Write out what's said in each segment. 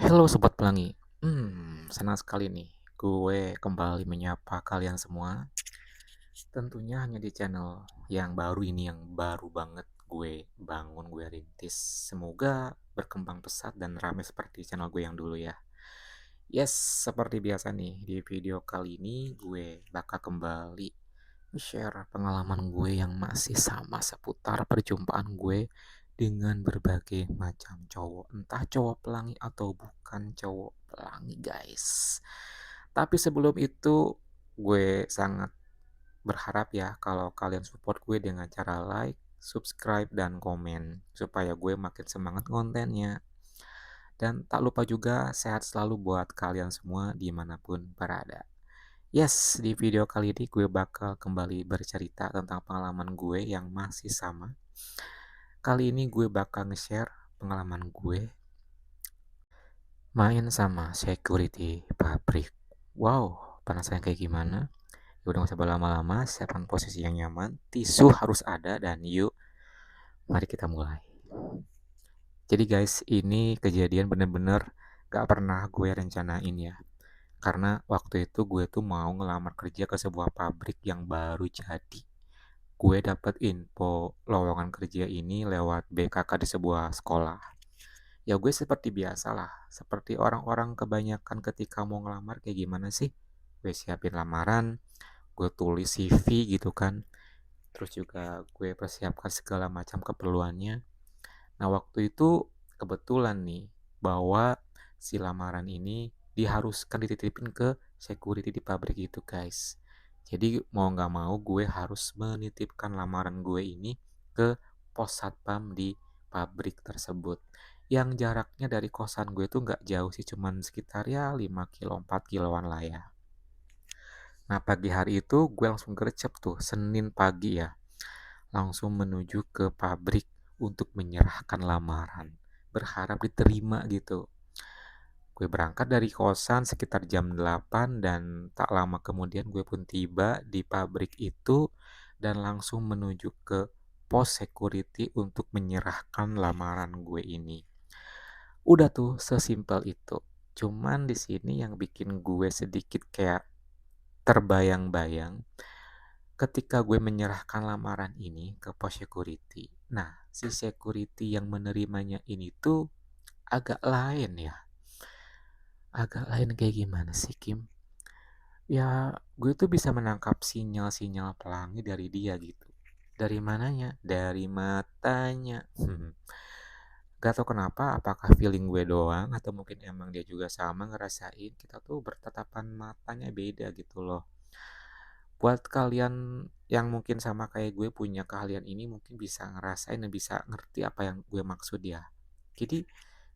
Halo Sobat Pelangi, senang sekali nih gue kembali menyapa kalian semua. Tentunya hanya di channel yang baru ini, yang baru banget gue bangun, gue rintis. Semoga berkembang pesat dan ramai seperti channel gue yang dulu ya. Yes, seperti biasa nih, di video kali ini gue bakal kembali share pengalaman gue yang masih sama seputar perjumpaan gue dengan berbagai macam cowok. Entah cowok pelangi atau bukan cowok pelangi, guys. Tapi sebelum itu, gue sangat berharap ya kalau kalian support gue dengan cara like, subscribe, dan komen. Supaya gue makin semangat kontennya. Dan tak lupa juga sehat selalu buat kalian semua dimanapun berada. Yes, di video kali ini gue bakal kembali bercerita tentang pengalaman gue yang masih sama. Kali ini gue bakal nge-share pengalaman gue main sama security pabrik. Wow, penasaran kayak gimana? Ya udah gak usah berlama-lama, siapkan posisi yang nyaman, tisu harus ada, dan yuk, mari kita mulai. Jadi guys, ini kejadian bener-bener gak pernah gue rencanain ya. Karena waktu itu gue tuh mau ngelamar kerja ke sebuah pabrik yang baru jadi. Gue dapet info lowongan kerja ini lewat BKK di sebuah sekolah. Ya gue seperti biasa lah, seperti orang-orang kebanyakan ketika mau ngelamar kayak gimana sih? Gue siapin lamaran, gue tulis CV gitu kan. Terus juga gue persiapkan segala macam keperluannya. Nah waktu itu kebetulan nih bahwa si lamaran ini diharuskan dititipin ke security di pabrik itu guys. Jadi mau nggak mau gue harus menitipkan lamaran gue ini ke pos satpam di pabrik tersebut. Yang jaraknya dari kosan gue tuh nggak jauh sih, cuman sekitar ya 5 kilo, 4 kiloan lah ya. Nah pagi hari itu gue langsung gercep tuh, Senin pagi ya. Langsung menuju ke pabrik untuk menyerahkan lamaran. Berharap diterima gitu. Gue berangkat dari kosan sekitar jam 8 dan tak lama kemudian gue pun tiba di pabrik itu dan langsung menuju ke pos security untuk menyerahkan lamaran gue ini. Udah tuh sesimpel itu. Cuman di sini yang bikin gue sedikit kayak terbayang-bayang ketika gue menyerahkan lamaran ini ke pos security. Nah, si security yang menerimanya ini tuh agak lain ya. Agak lain kayak gimana sih, Kim? Ya, gue tuh bisa menangkap sinyal-sinyal pelangi dari dia gitu. Dari mananya? Dari matanya. Gak tau kenapa, apakah feeling gue doang atau mungkin emang dia juga sama ngerasain kita tuh bertatapan matanya beda gitu loh. Buat kalian yang mungkin sama kayak gue punya keahlian ini mungkin bisa ngerasain dan bisa ngerti apa yang gue maksud ya. Jadi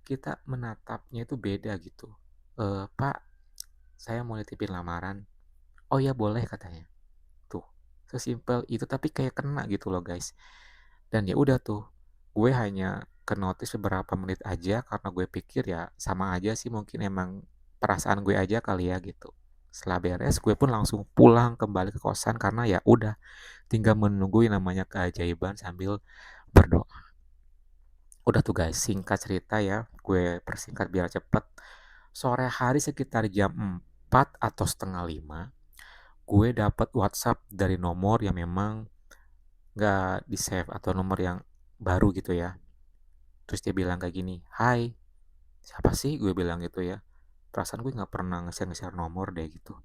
kita menatapnya itu beda gitu. Pak, saya mau nitipin lamaran. Oh ya boleh katanya. Tuh, sesimpel itu tapi kayak kena gitu loh guys. Dan ya udah tuh, gue hanya ke notice beberapa menit aja karena gue pikir ya sama aja sih, mungkin emang perasaan gue aja kali ya gitu. Setelah beres, gue pun langsung pulang kembali ke kosan karena ya udah tinggal menunggu yang namanya keajaiban sambil berdoa. Udah tuh guys, singkat cerita ya, gue persingkat biar cepet. Sore hari sekitar jam 4 atau setengah 5, gue dapet WhatsApp dari nomor yang memang gak di save atau nomor yang baru gitu ya. Terus dia bilang kayak gini, "Hai, siapa sih?" Gue bilang gitu ya. Perasaan gue gak pernah nge-share nomor deh gitu.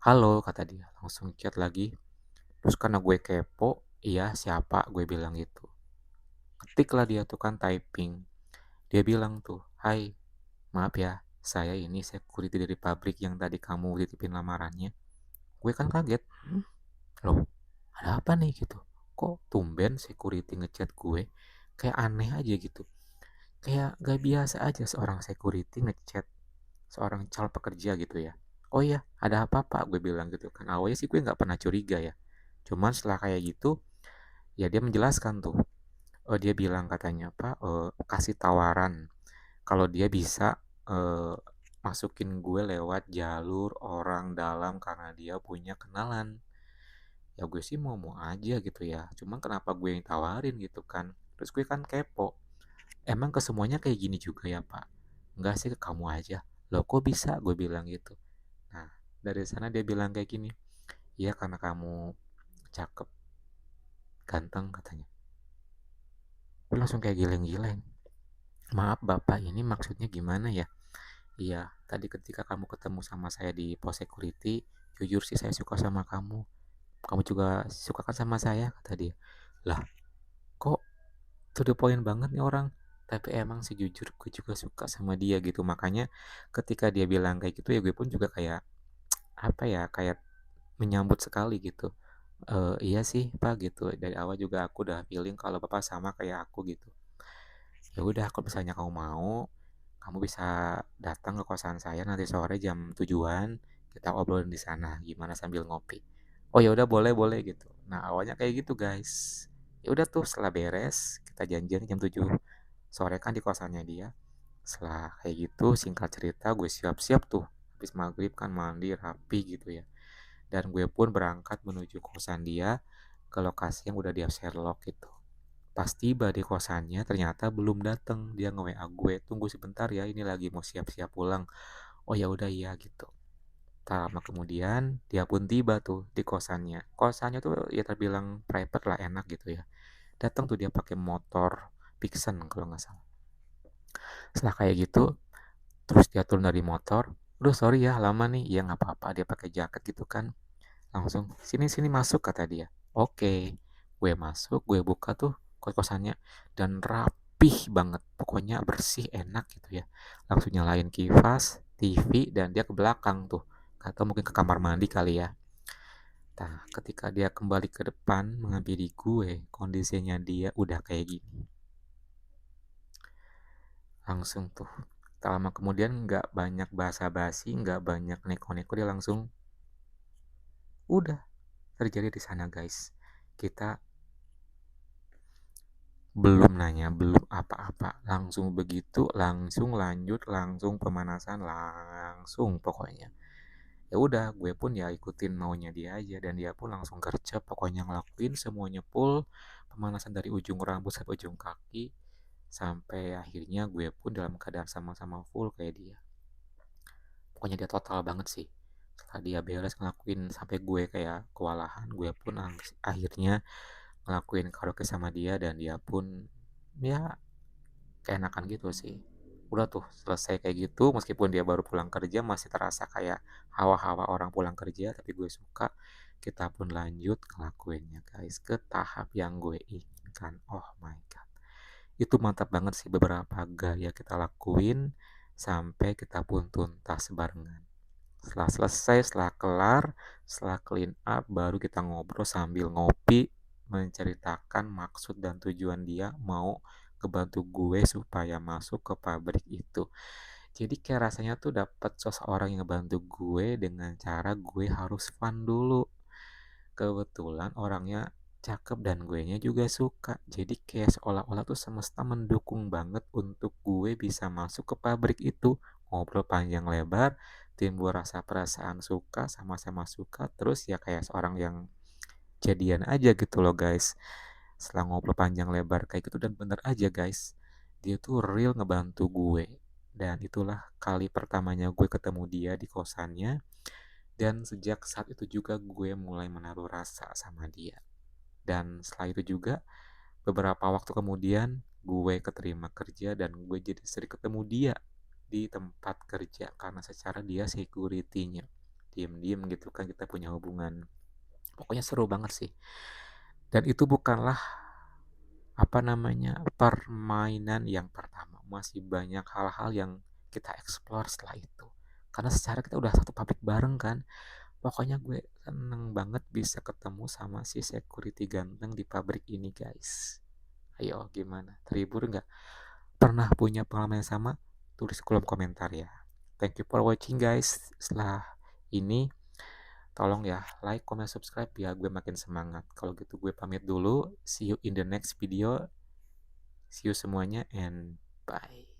"Halo," kata dia. Langsung chat lagi. Terus karena gue kepo, "Iya siapa?" Gue bilang gitu. Ketik lah dia tuh kan typing. Dia bilang tuh, "Hai, maaf ya, saya ini security dari pabrik yang tadi kamu titipin lamarannya." Gue kan kaget. Loh, ada apa nih gitu? Kok tumben security ngechat gue? Kayak aneh aja gitu. Kayak gak biasa aja seorang security ngechat seorang calon pekerja gitu ya. Oh iya, ada apa pak? Gue bilang gitu kan. Awalnya sih gue gak pernah curiga ya. Cuman setelah kayak gitu, ya dia menjelaskan tuh. Dia bilang katanya, Pak, kasih tawaran kalau dia bisa masukin gue lewat jalur orang dalam karena dia punya kenalan. Ya gue sih mau aja gitu ya. Cuman kenapa gue yang tawarin gitu kan. Terus gue kan kepo. Emang kesemuanya kayak gini juga ya Pak? Enggak sih, ke kamu aja. Loh kok bisa, gue bilang gitu. Nah, dari sana dia bilang kayak gini, iya karena kamu cakep, ganteng katanya. Gue langsung kayak gileng-gileng. Maaf bapak, ini maksudnya gimana ya? Iya, tadi ketika kamu ketemu sama saya di pos security, jujur sih saya suka sama kamu. Kamu juga suka kan sama saya, kata dia. Lah, kok to the point banget nih orang? Tapi emang sih jujur gue juga suka sama dia gitu. Makanya ketika dia bilang kayak gitu ya gue pun juga kayak apa ya, kayak menyambut sekali gitu. Iya sih Pak gitu. Dari awal juga aku udah feeling kalau Bapak sama kayak aku gitu. Ya udah, kalau misalnya kamu mau, kamu bisa datang ke kosan saya nanti sore jam 7-an, kita obrolin di sana gimana sambil ngopi. Oh ya udah, boleh boleh gitu. Nah, awalnya kayak gitu, guys. Ya udah tuh, setelah beres, kita janjian jam 7 sore kan di kosannya dia. Setelah kayak gitu, singkat cerita gue siap-siap tuh. Habis maghrib kan mandi rapi gitu ya. Dan gue pun berangkat menuju kosan dia ke lokasi yang udah dia Sherlock gitu. Pas tiba di kosannya ternyata belum dateng. Dia nge-WA gue, "Tunggu sebentar ya, ini lagi mau siap-siap pulang." Oh ya udah iya gitu. Tak lama kemudian dia pun tiba tuh di kosannya. Kosannya tuh ya terbilang private lah, enak gitu ya. Datang tuh dia pakai motor Vixen kalau nggak salah. Setelah kayak gitu, terus dia turun dari motor. "Udah sorry ya lama nih." "Iya nggak apa-apa." Dia pakai jaket gitu kan. Langsung, "Sini sini masuk," kata dia. Oke, gue masuk, gue buka tuh kos-kosannya dan rapih banget. Pokoknya bersih, enak gitu ya. Langsung nyalain kipas, TV, dan dia ke belakang tuh. Atau mungkin ke kamar mandi kali ya. Nah, ketika dia kembali ke depan menghampiri gue, kondisinya dia udah kayak gini. Langsung tuh. Tak lama kemudian nggak banyak basa-basi, nggak banyak neko-neko, dia langsung udah terjadi di sana guys. Kita belum nanya, belum apa-apa, langsung begitu, langsung lanjut, langsung pemanasan, langsung pokoknya. Ya udah, gue pun ya ikutin maunya dia aja dan dia pun langsung gercep, pokoknya ngelakuin semuanya full, pemanasan dari ujung rambut sampai ujung kaki, sampai akhirnya gue pun dalam keadaan sama-sama full kayak dia. Pokoknya dia total banget sih. Setelah dia beres ngelakuin sampai gue kayak kewalahan, gue pun akhirnya ngelakuin karaoke sama dia dan dia pun ya keenakan gitu sih. Udah tuh selesai kayak gitu, meskipun dia baru pulang kerja masih terasa kayak hawa-hawa orang pulang kerja, tapi gue suka. Kita pun lanjut ngelakuinnya guys ke tahap yang gue inginkan. Oh my god, itu mantap banget sih beberapa gaya kita lakuin sampai kita pun tuntas barengan. Setelah selesai, setelah kelar, setelah clean up, baru kita ngobrol sambil ngopi, menceritakan maksud dan tujuan dia mau ngebantu gue supaya masuk ke pabrik itu. Jadi kayak rasanya tuh dapat seseorang yang ngebantu gue dengan cara gue harus fun dulu. Kebetulan orangnya cakep dan gue nya juga suka. Jadi kayak seolah-olah tuh semesta mendukung banget untuk gue bisa masuk ke pabrik itu. Ngobrol panjang lebar, timbul rasa perasaan suka, sama-sama suka. Terus ya kayak seorang yang jadian aja gitu loh guys. Setelah ngobrol panjang lebar kayak gitu dan bener aja guys. Dia tuh real ngebantu gue. Dan itulah kali pertamanya gue ketemu dia di kosannya. Dan sejak saat itu juga gue mulai menaruh rasa sama dia. Dan setelah itu juga beberapa waktu kemudian gue keterima kerja dan gue jadi sering ketemu dia di tempat kerja karena secara dia security-nya. Diem-diem gitu kan kita punya hubungan. Pokoknya seru banget sih. Dan itu bukanlah apa namanya permainan yang pertama. Masih banyak hal-hal yang kita explore setelah itu. Karena secara kita udah satu pabrik bareng kan. Pokoknya gue seneng banget bisa ketemu sama si security ganteng di pabrik ini guys. Ayo gimana? Terhibur nggak? Pernah punya pengalaman yang sama? Tulis kolom komentar ya. Thank you for watching guys. Setelah ini tolong ya like, comment, subscribe biar gue makin semangat. Kalau gitu gue pamit dulu. See you in the next video. See you semuanya and bye.